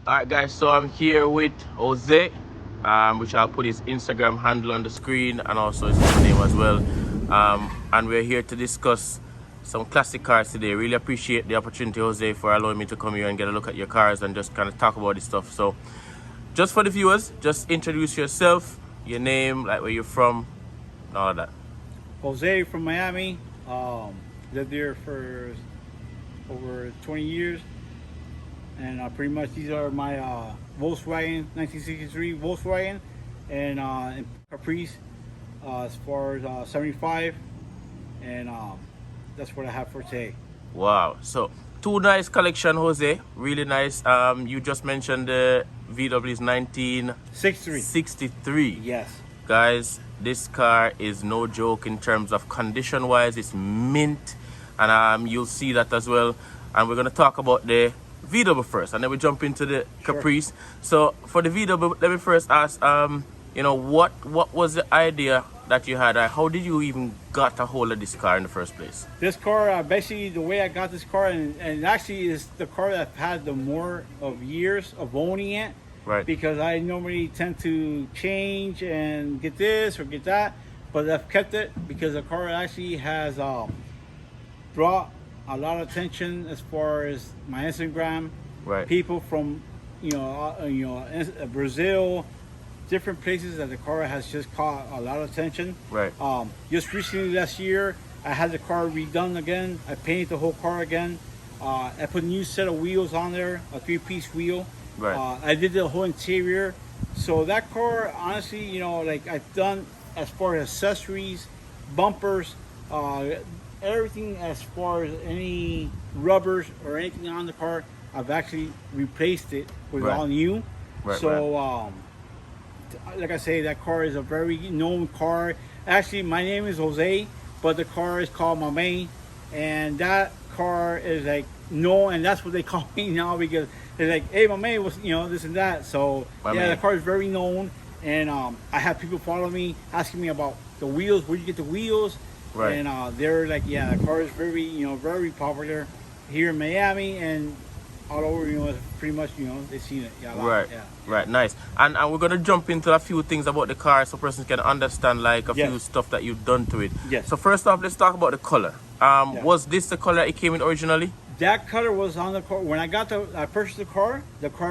Alright guys, so I'm here with Jose, which I'll put his Instagram handle on the screen and also his full name as well. And we're here to discuss some classic cars today. Really appreciate the opportunity, Jose, for allowing me to come here and get a look at your cars and just kind of talk about this stuff. So just for the viewers, just introduce yourself, your name, like where you're from, and all of that. Jose from Miami. Lived there for over 20 years. And pretty much these are my Volks Wagon, 1963 Volks Wagon, and Caprice as far as 75. And that's what I have for today. Wow, so two nice collection, Jose, really nice. You just mentioned the VW's 1963. Yes. Guys, this car is no joke in terms of condition wise. It's mint, and you'll see that as well. And we're going to talk about the VW first, and then we jump into the Caprice. So for the VW, let me first ask, you know, what was the idea that you had? How did you even got a hold of this car in the first place? This car, basically the way I got this car, and actually is the car that I've had the more of years of owning it. Right. Because I normally tend to change and get this or get that, but I've kept it because the car actually has brought a lot of attention as far as my Instagram. Right. People from Brazil, different places that the car has just caught a lot of attention. Right. Just recently last year, I had the car redone again. I painted the whole car again. I put a new set of wheels on there, a 3-piece wheel. Right. I did the whole interior. So that car, honestly, you know, like I've done as far as accessories, bumpers, everything as far as any rubbers or anything on the car, I've actually replaced it with all new. Right, so, like I say, that car is a very known car. Actually, my name is Jose, but the car is called Mame, and that car is like known, and that's what they call me now because they're like, hey, Mame was, you know, this and that. So yeah, the car is very known, and I have people follow me asking me about the wheels. Where do you get the wheels? Right. And they're like, yeah, the car is very, you know, very popular here in Miami and all over, you know, pretty much, you know, they've seen it. Yeah, right. Yeah. Right, nice. And we're going to jump into a few things about the car so persons can understand like a few stuff that you've done to it. Yes. So first off, let's talk about the color. Was this the color it came in originally? That color was on the car. When I purchased the car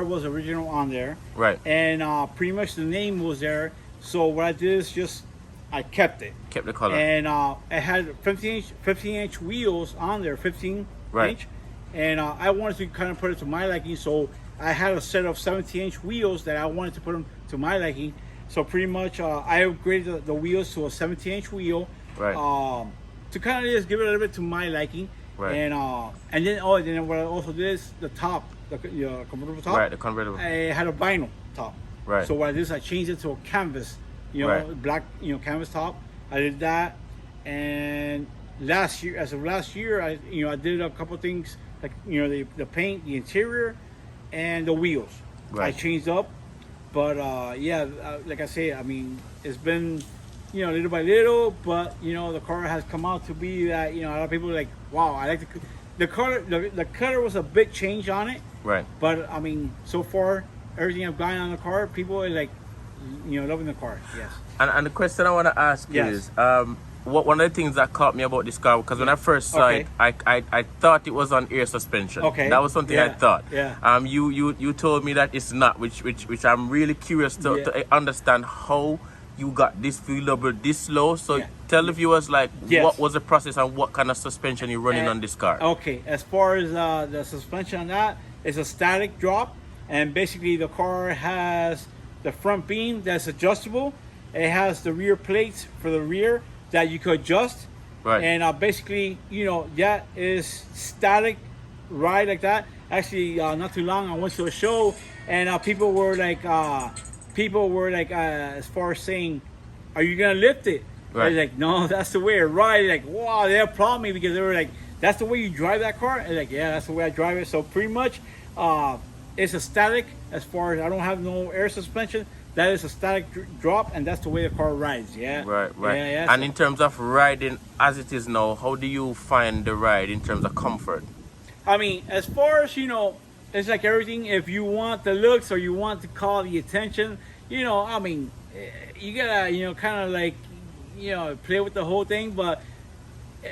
was original on there. Right. And pretty much the name was there. So what I did is just, I kept it. Kept the color. And it had 15-inch wheels on there, 15 inch. And I wanted to kind of put it to my liking. So I had a set of 17-inch wheels that I wanted to put them to my liking. So pretty much I upgraded the wheels to a 17-inch wheel. Right. To kind of just give it a little bit to my liking. Right. And then what I also did is the top, the convertible top. Right, the convertible. I had a vinyl top. Right. So what I did is I changed it to a canvas, black, canvas top. I did that, and last year, I did a couple things like the paint, the interior, and the wheels. Right. I changed up, but like I say, I mean, it's been little by little, but the car has come out to be that a lot of people are like, wow, I like the color. The color was a big change on it. Right. But I mean, so far everything I've gotten on the car, people are like, loving the car. Yes. And the question I want to ask is, one of the things that caught me about this car, because when I first saw it, I thought it was on air suspension. Okay. That was something I thought. Yeah. You told me that it's not, which I'm really curious to understand how you got this VW this low. So tell the viewers what was the process and what kind of suspension you're running on this car. Okay, as far as the suspension on that, it's a static drop, and basically the car has the front beam that's adjustable. It has the rear plates for the rear, that you could adjust. Right. And basically, that is static ride like that. Actually, not too long, I went to a show, and people were like, as far as saying, "Are you gonna lift it?" Right. I was like, "No, that's the way it rides." Like, wow, they applaud me because they were like, "That's the way you drive that car?" And like, "Yeah, that's the way I drive it." So pretty much, it's a static. As far as I don't have no air suspension, that is a static drop, and that's the way the car rides. Yeah. Right. Yeah. And in terms of riding as it is now, how do you find the ride in terms of comfort? I mean, as far as it's like everything. If you want the looks or you want to call the attention, I mean, you gotta, kind of like, play with the whole thing. But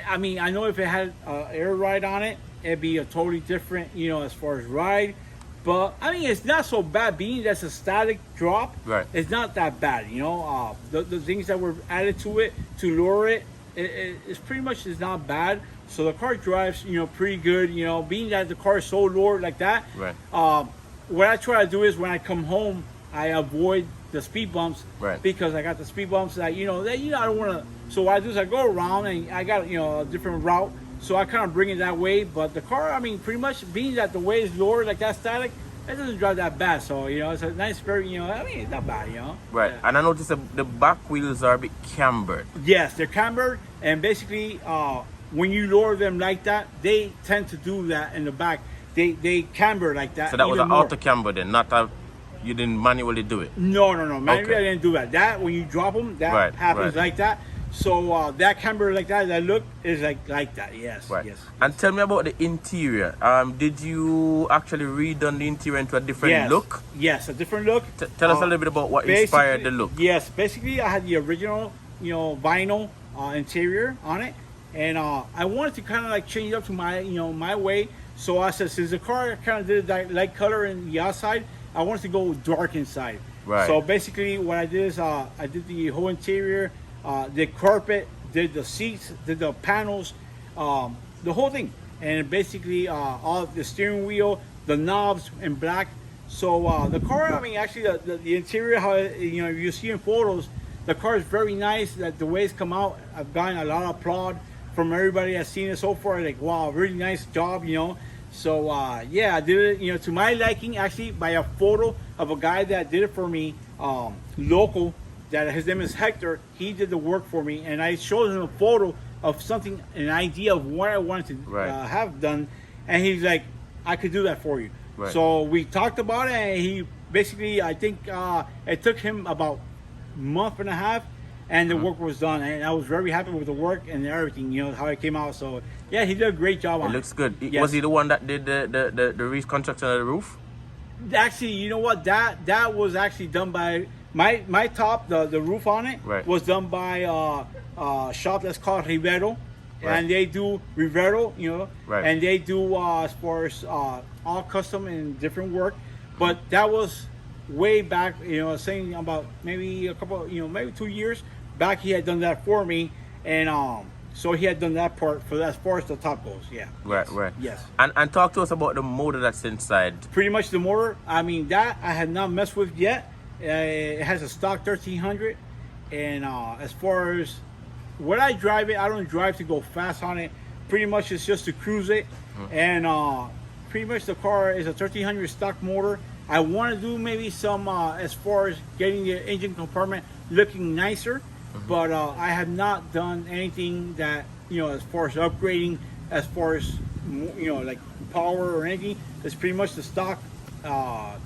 I mean, I know if it had air ride on it, it'd be a totally different, as far as ride. But I mean, it's not so bad. Being that's a static drop, Right. it's not that bad. The things that were added to it to lure it, it's pretty much is not bad. So the car drives, pretty good. Being that the car is so lowered like that. Right. What I try to do is when I come home, I avoid the speed bumps. Right. Because I got the speed bumps that I don't want to. So what I do is I go around and I got a different route. So I kind of bring it that way. But the car, I mean, pretty much being that the way is lowered like that static, it doesn't drive that bad. So it's a nice, very I mean, it's not bad. Right. Yeah. And I noticed the back wheels are a bit cambered. Yes, they're cambered, and basically, when you lower them like that, they tend to do that in the back. They camber like that. So that was even an more. auto camber then, not you didn't manually do it. No. Manually, Okay. I didn't do that. That when you drop them, that Right, happens right. like that. So that camber like that look is like that. Yes. Right. Yes. And tell me about the interior. Did you actually redone the interior into a different Yes. look? Yes, a different look. Tell us a little bit about what inspired the look. Yes, basically I had the original, vinyl interior on it, and I wanted to kind of like change it up to my, my way. So I said, since the car kind of did that light color in the outside, I wanted to go dark inside. Right. So basically, what I did is I did the whole interior, the carpet, did the seats, did the panels, the whole thing, and basically all the steering wheel, the knobs in black. So the car, I mean, actually the interior, how you see in photos, the car is very nice. That the way it's come out, I've gotten a lot of applaud from everybody that's seen it so far. Like, wow, really nice job, So yeah, I did it, to my liking, actually by a photo of a guy that did it for me, local. That his name is Hector. He did the work for me, and I showed him a photo of something, an idea of what I wanted to Right. have done, and he's like, "I could do that for you." Right. So we talked about it, and he basically, I think it took him about a month and a half, and the work was done, and I was very happy with the work and everything, how it came out. So yeah, he did a great job on It it. looks good. Yes. Was he the one that did the reconstruction of the roof? Actually, you know what? That was actually done by my top, the roof on it, Right. was done by a shop that's called Rivero, Right. and they do Rivero, Right. and they do as far as all custom and different work. But that was way back, saying about maybe a couple, maybe 2 years back. He had done that for me, and so he had done that part for as far as the top goes. Yeah. Right, Yes. right. Yes. And talk to us about the motor that's inside. Pretty much the motor, I mean, that I had not messed with yet. It has a stock 1300, and as far as when I drive it, I don't drive to go fast on it. Pretty much it's just to cruise it, and pretty much the car is a 1300 stock motor. I want to do maybe some as far as getting the engine compartment looking nicer, but I have not done anything that as far as upgrading, as far as like power or anything. It's pretty much the stock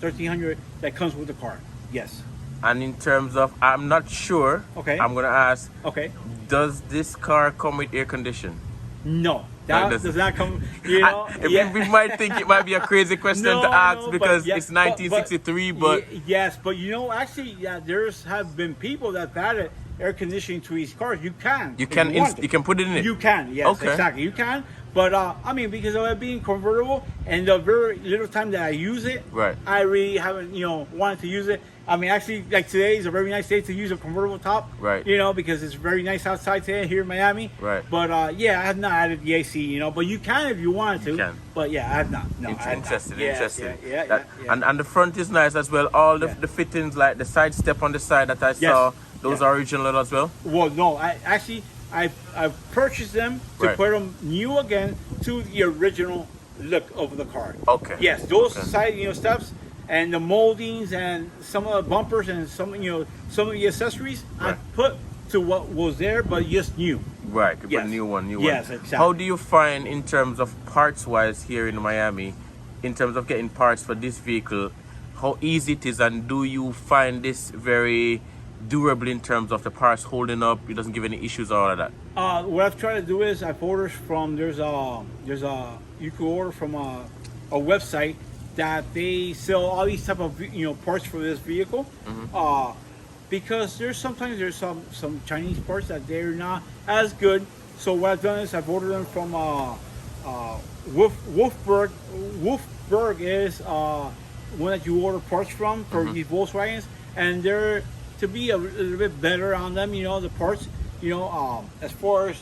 1300 that comes with the car. Yes. And in terms of, I'm not sure. Okay. I'm gonna ask. Okay. Does this car come with air condition? No, No, it that does doesn't. not come. Yeah. We might think it might be a crazy question No, to ask no, but because yeah, it's 1963, but yes, but actually, yeah, there's have been people that added air conditioning to these cars. You can. you if can want it. you can put it in it. You can, yes, Okay. exactly. You can, but I mean, because of it being convertible and the very little time that I use it, Right. I really haven't, wanted to use it. I mean, actually, like today is a very nice day to use a convertible top, Right. Because it's very nice outside today here in Miami. Right. But yeah, I have not added the AC, but you can if you wanted to. You can. But yeah, I have not. No, I have not. Interesting, Yes, interesting. Yeah. That- yeah. And the front is nice as well. All the, Yeah. the fittings, like the side step on the side that I Yes. saw, those Yeah. are original as well. Well, no, I actually I've purchased them to Right. put them new again to the original look of the car. Okay. Yes, those Okay. side steps and the moldings and some of the bumpers and some some of the accessories I Right. put to what was there, but just new. Right, you put Yes. a new one, new Yes, one. exactly. How do you find in terms of parts wise here in Miami, in terms of getting parts for this vehicle, how easy it is, and do you find this very durable in terms of the parts holding up? It doesn't give any issues or all of that? What I've tried to do is I've ordered from there's a you could order from a website that they sell all these type of parts for this vehicle. Because sometimes there's some Chinese parts that they're not as good. So what I've done is I've ordered them from Wolfberg. Wolfberg is one that you order parts from for these Volkswagens, and they're to be a little bit better on them. The parts. As far as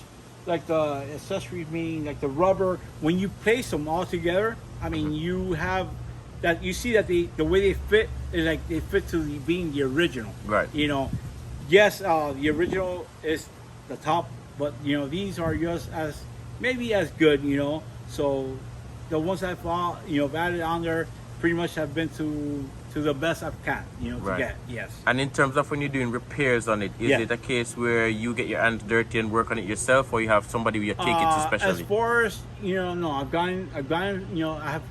like the accessories, meaning like the rubber, when you place them all together, I mean you have that you see that the way they fit is like they fit to being the original. Right. Yes, the original is the top, but these are just as maybe as good. So the ones I've added on there pretty much have been to the best I've can. To Right. get. Yes. And in terms of when you're doing repairs on it, is Yeah. it a case where you get your hands dirty and work on it yourself, or you have somebody you take it to As specially? far as no, I've gotten, I have,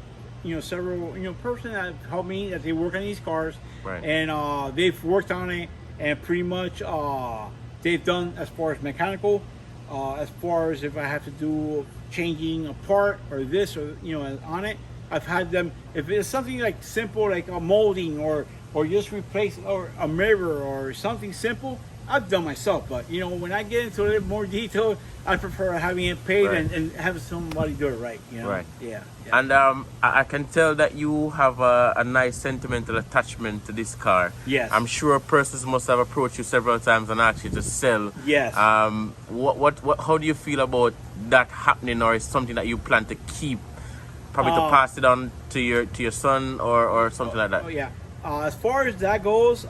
several, person that have helped me that they work on these cars, Right. and they've worked on it, and pretty much they've done as far as mechanical, as far as if I have to do changing a part or this or on it, I've had them. If it's something like simple, like a molding or just replace or a mirror or something simple, I've done myself. But when I get into a little more detail, I prefer having it paid Right. and having somebody do it right. Right. Yeah. And I can tell that you have a nice sentimental attachment to this car. Yes. I'm sure persons must have approached you several times and asked you to sell. Yes. What how do you feel about that happening, or is something that you plan to keep, probably to pass it on to your son or something like that? Oh yeah. As far as that goes,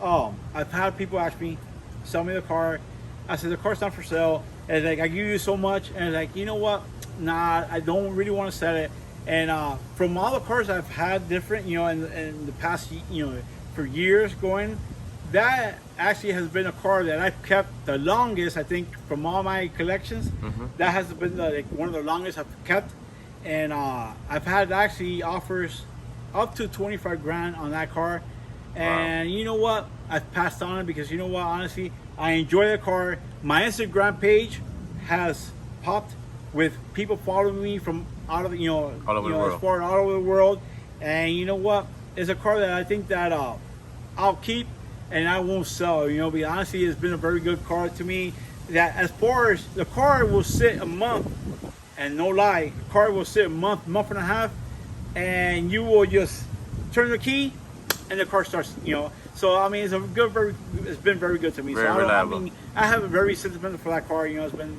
I've had people ask me, sell me the car. I said the car's not for sale. And it's like I give you so much, and it's like you know what? Nah, I don't really want to sell it. And from all the cars I've had different, in the past, for years going, that actually has been a car that I've kept the longest. I think from all my collections, that has been one of the longest I've kept. And I've had actually offers up to 25 grand on that car. And you know what? I've passed on it because you know what? Honestly, I enjoy the car. My Instagram page has popped with people following me from out of All over the world. as far all over the world. And you know what? It's a car that I think that I'll keep and I won't sell. Because honestly, it's been a very good car to me. That as far as the car will sit a month, and no lie, the car will sit a month and a half, and you will just turn the key, and the car starts. So I mean, it's been very good to me. Very so reliable. I have a very sentimental for that car. It's been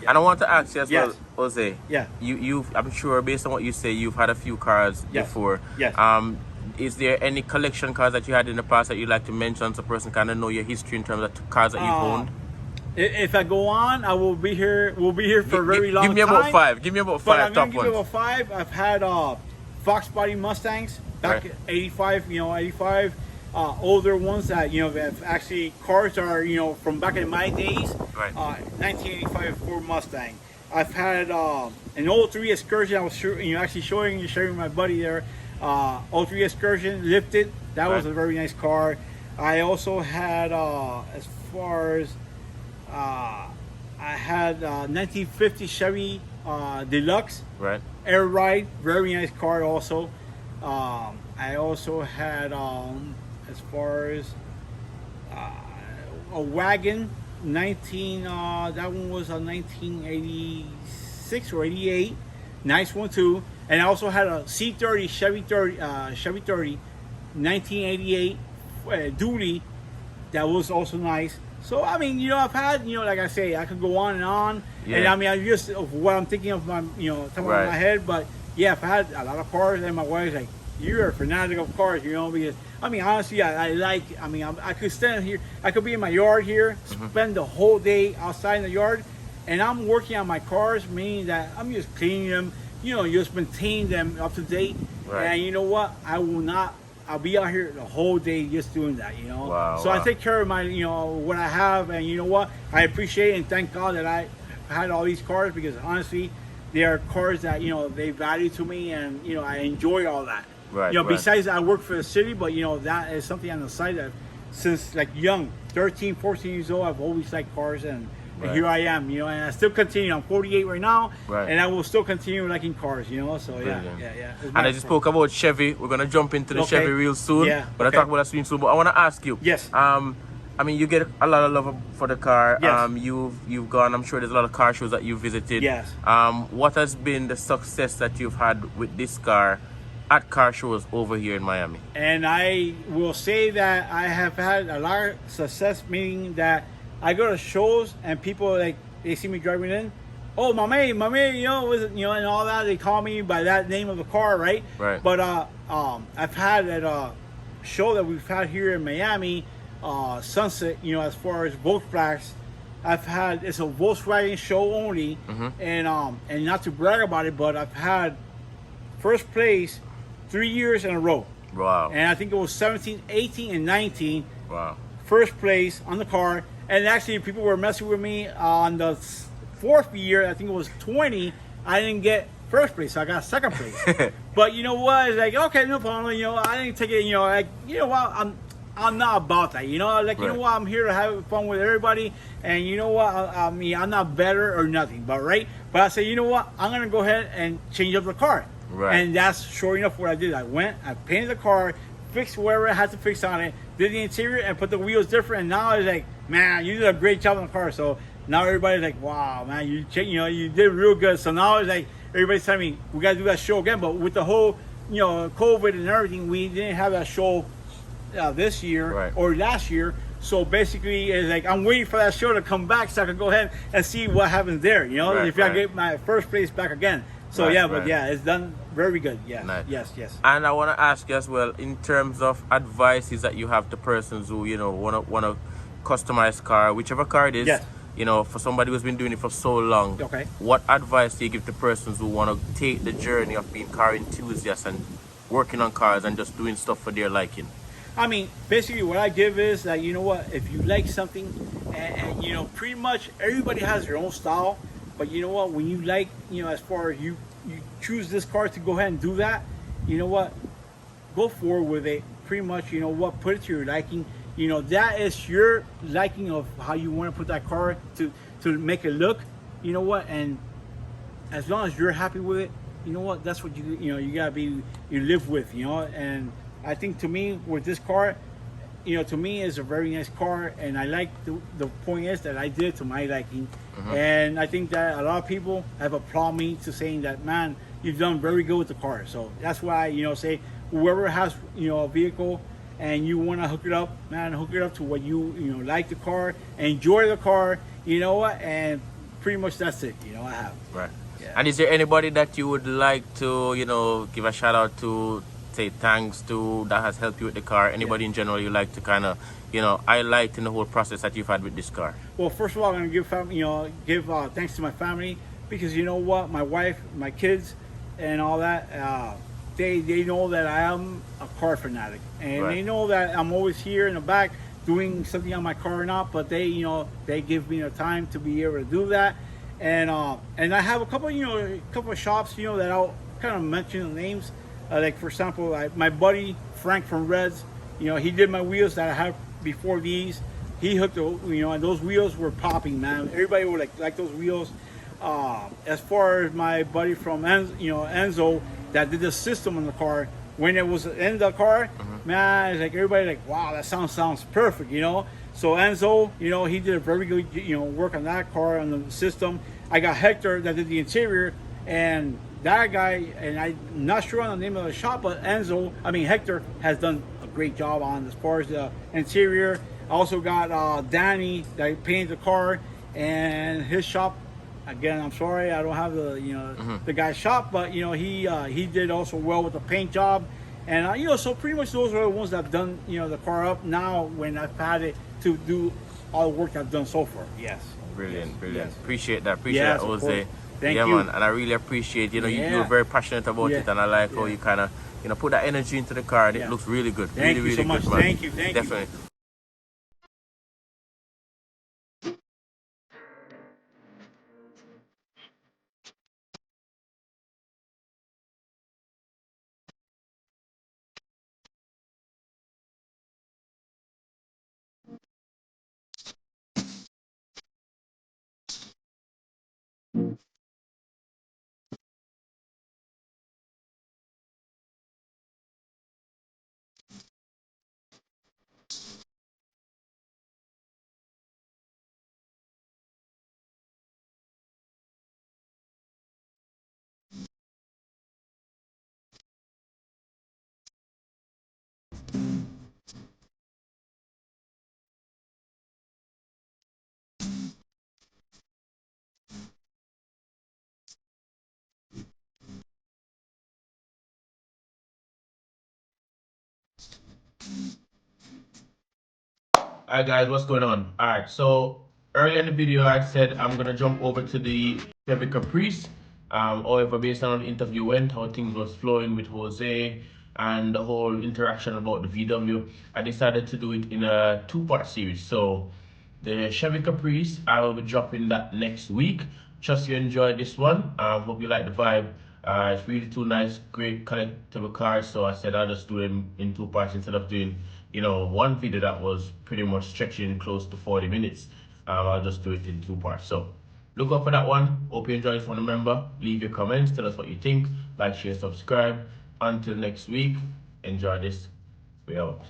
And I want to ask you as Yes. well, Jose. Yeah. I'm sure based on what you say, you've had a few cars Yes. before. Yes. Is there any collection cars that you had in the past that you'd like to mention, so a person kind of know your history in terms of cars that you've owned? If I go on, I will be here. We'll be here for a very long time. Give me about five. Give me about But five I'm top gonna give you ones. a five. I've had Fox body Mustangs back Right. in '85. 85. Older ones that that actually cars are from back in my days. Right. 1985 Ford Mustang. I've had an 03 Excursion. I was actually sharing my buddy there. 03 Excursion lifted. That was a very nice car. I also had as far as I had 1950 Chevy Deluxe. Right. Air Ride, very nice car also. I also had as far as a wagon, that one was a 1986 or 88, nice one too. And I also had a C30 Chevy 30 1988 dually, that was also nice. So I mean, I've had, like I say, I could go on and on. Yeah. And I mean, I just of what I'm thinking of my, top of my head. But yeah, I've had a lot of cars, and my wife's like, "You're a fanatic of cars," because I mean, honestly, I could stand here, I could be in my yard here, spend the whole day outside in the yard, and I'm working on my cars, meaning that I'm just cleaning them, just maintain them up to date. Right. And you know what? I'll be out here the whole day just doing that, Wow, So I take care of my, what I have, and you know what? I appreciate and thank God that I had all these cars, because honestly, they are cars that, they value to me, and, I enjoy all that. Right. Besides I work for the city, but, that is something on the side that since like young, 13, 14 years old, I've always liked cars, and here I am, and I still continue. I'm 48 right now, and I will still continue liking cars, so yeah. And as you spoke about Chevy, we're gonna jump into the Chevy real soon. Yeah. But I talk about that soon. But I want to ask you. Yes. I mean, you get a lot of love for the car. Yes. You've gone. I'm sure there's a lot of car shows that you've visited. Yes. What has been the success that you've had with this car at car shows over here in Miami? And I will say that I have had a lot of success, meaning that I go to shows and people they see me driving in. Oh, mame, and all that. They call me by that name of the car, right? Right. But I've had at a show that we've had here in Miami, Sunset. As far as Volkswagen, it's a Volkswagen show only, and not to brag about it, but I've had first place 3 years in a row. Wow. And I think it was 17, 18, and 19. Wow. First place on the car. And actually, people were messing with me on the fourth year. I think it was 20. I didn't get first place, so I got second place. But you know what? It's like, okay, no problem. I didn't take it. What? I'm not about that. You know what? I'm here to have fun with everybody. And you know what? I mean, I'm not better or nothing. But I said, you know what? I'm gonna go ahead and change up the car. Right. And that's sure enough what I did. I went, I painted the car, fixed whatever I had to fix on it, did the interior, and put the wheels different. And now it's like, man, you did a great job on the car. So now everybody's like, wow, man, you did real good. So now it's like everybody's telling me we gotta do that show again. But with the whole, COVID and everything, we didn't have that show this year or last year. So basically, it's like I'm waiting for that show to come back so I can go ahead and see what happens there. If I get my first place back again. So it's done very good. Yeah. Nice. Yes. And I want to ask you as well, in terms of advices that you have to persons who want to customize car, whichever car it is. Yes. For somebody who's been doing it for so long. Okay. What advice do you give to persons who want to take the journey of being car enthusiasts and working on cars and just doing stuff for their liking? I mean, basically what I give is that, if you like something, and pretty much everybody has their own style, but you know what, when you like, as far as you choose this car to go ahead and do that, you know what, go forward with it. Pretty much, put it to your liking. That is your liking of how you want to put that car to make it look, and as long as you're happy with it, that's what you live with, and I think to me with this car, to me it's a very nice car, and I like the point is that I did it to my liking, and I think that a lot of people have applauded me to saying that, man, you've done very good with the car. So that's why say whoever has a vehicle and you want to hook it up, man, hook it up to what you like the car, enjoy the car, and pretty much that's it. I have. Right. Yeah. And is there anybody that you would like to give a shout out to, say thanks to, that has helped you with the car? Anybody in general you like to kind of highlight in the whole process that you've had with this car? Well, first of all, I'm gonna give thanks to my family, because you know what, my wife, my kids, and all that, they know that I am a car fanatic, and they know that I'm always here in the back doing something on my car or not, but they give me the time to be able to do that. And I have a couple, a couple of shops, that I'll kind of mention the names. Like for example, my buddy Frank from Reds, he did my wheels that I had before these. He hooked the, and those wheels were popping, man. Everybody would like those wheels. As far as my buddy from Enzo that did the system on the car, when it was in the car, man, it's like everybody like, wow, that sounds perfect. So Enzo, he did a very good, work on that car on the system. I got Hector that did the interior, and that guy, and I'm not sure on the name of the shop, but Hector has done a great job on as far as the interior. I also got Danny that painted the car, and his shop. Again, I'm sorry I don't have the guy's shop, but he did also well with the paint job, and so pretty much those are the ones that have done the car up. Now when I've had it to do all the work I've done so far, yes. Brilliant. Yes. Appreciate that, Jose. Thank yeah, you. Man, and I really appreciate you're very passionate about it, and I like how you kind of put that energy into the car, and it looks really good. Thank you so much. Good, man. Thank you. Definitely. Alright guys, what's going on? Alright, so earlier in the video I said I'm gonna jump over to the Chevy Caprice. However, based on how the interview went, how things was flowing with Jose and the whole interaction about the VW, I decided to do it in a two-part series. So the Chevy Caprice, I will be dropping that next week. Trust you enjoyed this one. Hope you like the vibe. It's really two nice, great collectible cars. So I said I'll just do them in two parts instead of doing, one video that was pretty much stretching close to 40 minutes. I'll just do it in two parts. So look out for that one. Hope you enjoyed this one. Remember, leave your comments. Tell us what you think. Like, share, subscribe. Until next week, enjoy this. We out.